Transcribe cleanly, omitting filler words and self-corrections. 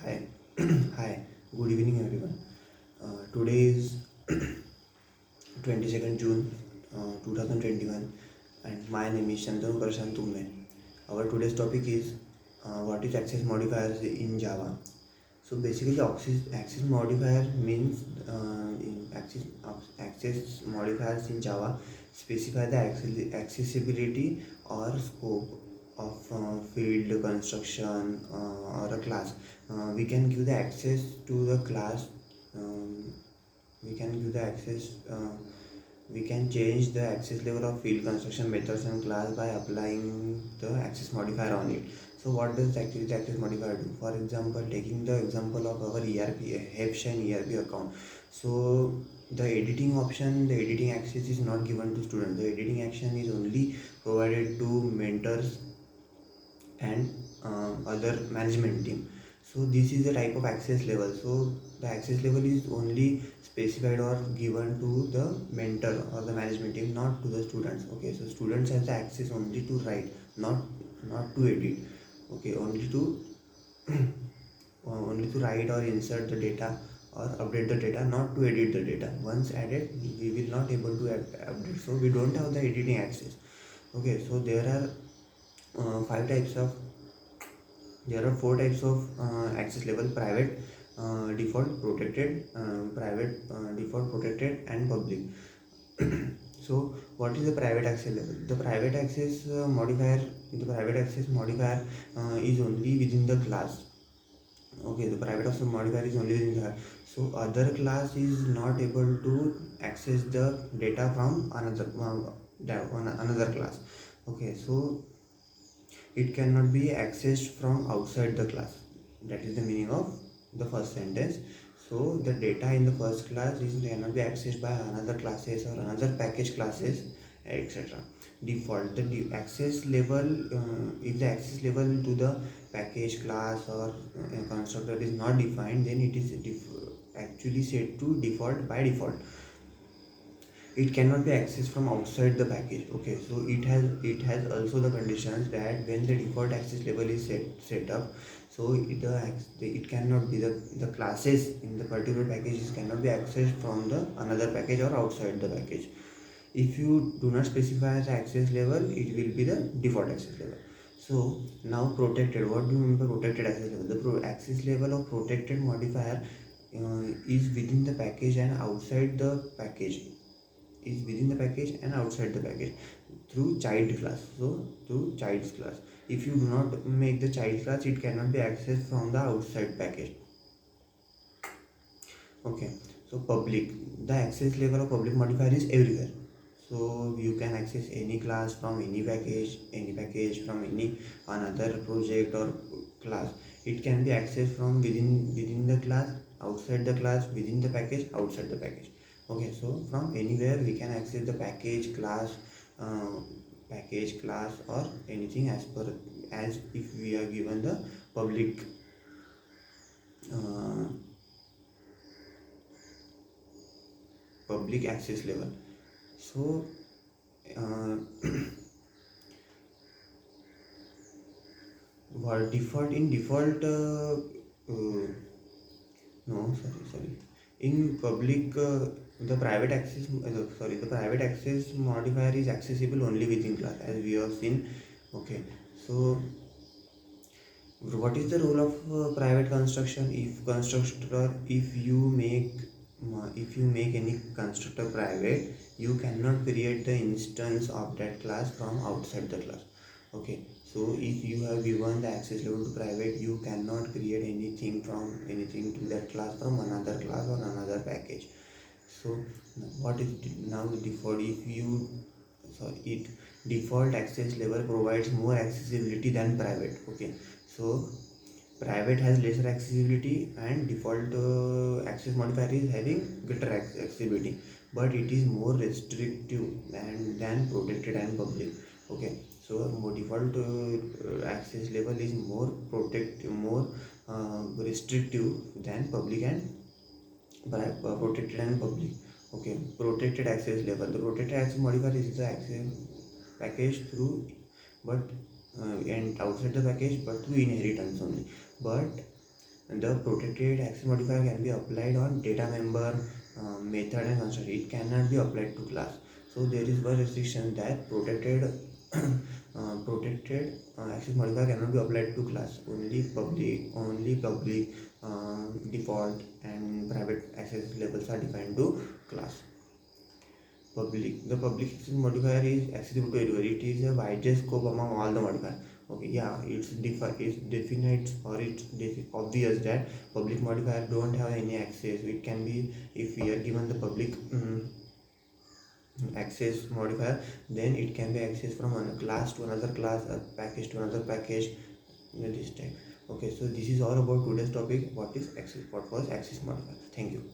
Hi, hi, good evening everyone. Today is 22nd June 2021 and my name is Shantanu Prashant Tumne. Our today's topic is what is access modifiers in Java. So basically access modifier means access modifiers in Java specify the accessibility or scope of field construction or a class. We can give the access to the class. Um, we can give the access. We can change the access level of field construction methods and class by applying the access modifier on it. So what does actually the access modifier do? For example, taking the example of our ERP, Hepshine ERP account. So the editing option, the editing access is not given to students. The editing action is only provided to mentors and other management team. So this is the type of access level. So the access level is only specified or given to the mentor or the management team, not to the students. Okay, so students has the access only to write, not to edit. Okay, only to only to write or insert the data or update the data, not to edit the data. Once added, we will not able to update. So we don't have the editing access. Okay, so there are five types of there are four types of access level: private, default, protected, default, protected, and public. So what is the private access level? The private access modifier is only within the class. Okay, the private access modifier is only within the class. So other class is not able to access the data from another class. Okay, so it cannot be accessed from outside the class. That is the meaning of the first sentence. So the data in the first class is cannot be accessed by another classes or another package classes, etc. Default access level, if the access level to the package class or constructor is not defined, then it is actually set to default by default. It cannot be accessed from outside the package. Okay, so it has also the conditions that when the default access level is set up, so it cannot be the classes in the particular packages cannot be accessed from the another package or outside the package. If you do not specify the access level, it will be the default access level. So now protected, what do you mean by protected access level? The access level of protected modifier is within the package and outside the package, is within the package and outside the package through child class. So through child's class, if you do not make the child class, it cannot be accessed from the outside package. Okay, so public, the access level of public modifier is everywhere. So you can access any class from any package from any another project or class. It can be accessed from within the class, outside the class, within the package, outside the package. Okay, so from anywhere we can access the package class or anything as if we are given the public uh, public access level. So uh, what default in default no sorry in public, the private access the private access modifier is accessible only within class, as we have seen. Okay, so what is the role of private construction? If you make any constructor private, you cannot create the instance of that class from outside the class. Okay, so if you have given the access level to private, you cannot create anything to that class from another class or another package. So what is now the default? If you sorry it Default access level provides more accessibility than private. Okay, so private has lesser accessibility and default access modifier is having greater accessibility, but it is more restrictive than protected and public. Okay, so more default access level is more restrictive than public and protected and public. Okay, protected access level, the protected access modifier is the access package through but and outside the package but through inheritance only. But The protected access modifier can be applied on data member, method and constructor. It cannot be applied to class. So there is one restriction that protected access modifier cannot be applied to class. Only public, default and private access labels are defined to class. The public access modifier is accessible to everyone. It is a widest scope among all the modifier. Okay, yeah, it's definite, or it's obvious that public modifier don't have any access. It can be, if we are given the public access modifier, then it can be accessed from one class to another class, a package to another package, this type. Okay, so this is all about today's topic. What was access modifier. Thank you.